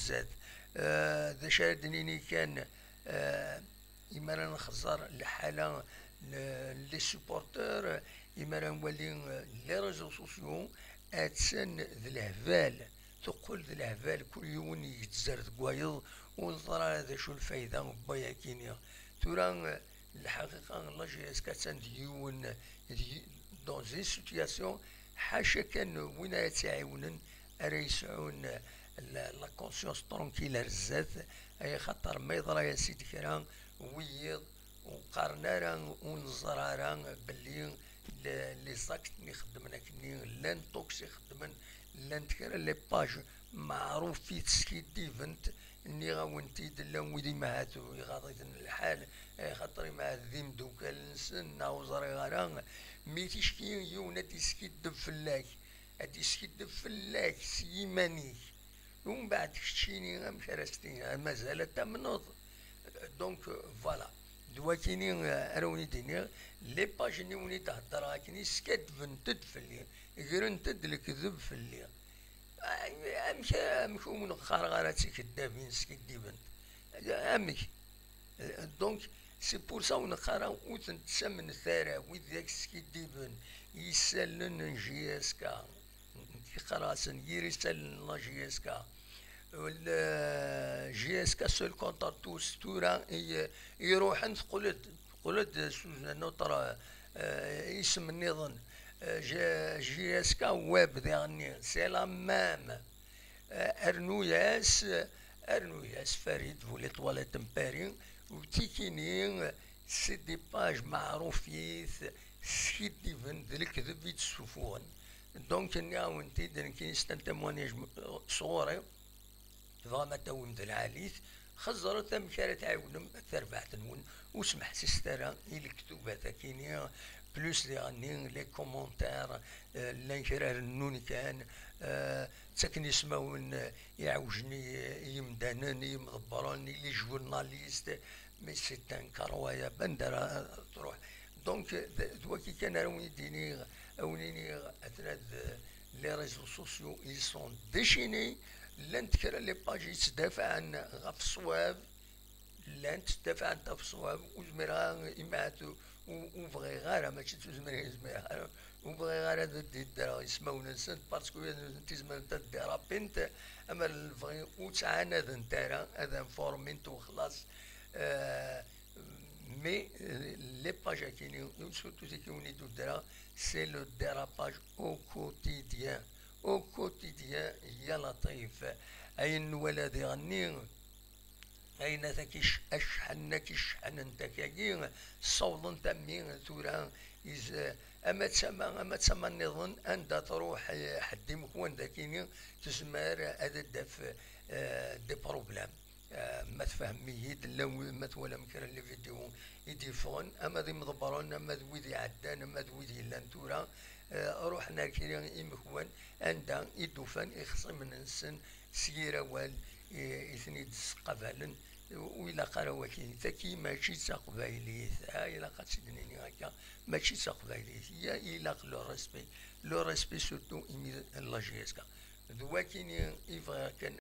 بالذات. ذا شاردنيني كان إما نخزر الحالة لي سوبورتور، إما نولي لي ريزو سوسيو أتسن ذي الهبال، تقول ذي الهبال كل يوم يتزرد كوايض ونظر هذا شو الفايدة بايا كينيا. تورا الحقيقة لا جي اس كاتسان ديون دون زي سيتياسيون حاشا كان وين يتعاونن راه يسعون لا كونسيونس ترونكيل الزات، اي خاطر ما يضرا يا سيدي كرا ويض وقارنا راه ونزر راه باللي لي زاكت اللي خدمنا كني لان توكس يخدمن لان تكرا لي باج معروف في تسكي ديفنت اني غاونتي دلا ويدي ما هاتو يغاضي الحال، خاطري مع ذي مدوكال نسن وزري غران مي تشكي يونا تيسكي فلاك هادي سكي فلاك سيمانيك ومن بعد كشتيني مشارستي مازال تمنوض. دونك فوالا دواكيني روني دينير لي باج ني وني تهضر كني سكات فنتد فلي غرنتد الكذب فلي امك من خارغاراتي كدابين سكي ديبن امك. دونك سي بور سا ونقرا وثن تسمن ثارا وذاك سكي ديبن يسالن جي اس كا قراسن يرسل لا جي اس كا ولا جي اس كا سول كونتر توس تورا يروحن قلد نوترا اسم النظام جي اس كا ويب ديغني سي لا مام ارنوياس فريد فولي طواليت مبارين وتيكيني سي دي باج معروفيث سكيدي فن الكذب يتسوفون. دونك نعاونتي كي نستنتمونيج صغوري فما تاون ذا العاليث خزرت مشارة تعاونم تربحت نون وسمح سيسترا الكتوبة كينيا بلوس لي غني لي كومونتير لانشرار النون كان تسكني سماون يعوجني يمدانن يمضبراني لي جورناليست مي سي ان كروايا بندرة تروح. دونك دواكي كان روني ديني اونيني اثناء لي ريزو سوسيو ils sont déchaînés لان تكرا لي باج يتدافع عن غف الصواب لان تدافع عن في الصواب وزميرها إماتو وبغي غير ماشي تزمر غير وبغي غير هذا الدرا يسمونا نسنت باسكو تزمر انت ديرا بنت اما البغي وتعانى هذا نتاعنا هذا فورمينت وخلاص. مي لي باج كاينين سورتو تيكوني دو درا سي لو ديراباج او كوتيديان او كوتيديان يا لطيف اين ولد غني اين ذاكيش اشحنك شحن انت كاين صوت انت مين تورا اما تسمى النظام انت تروح حد مكون ذاكيني تسمى هذا داف دي بروبلام ما تفهمي لو ما تولا مكرا لي فيديو يديفون اما ذي مضبرون اما ذوي عدان اما ذوي لانتورا روحنا كيرا إمكوان عندها يدوفان يخصم من السن سيرا وال إثني قبالا وإلا قالوا كاين تاكي ماشي تقبايليت إلا قد سيدني هكا ماشي تقبايليت هي إلا لو ريسبي سورتو إمي لا جي اس كا دواكيني إفغا كان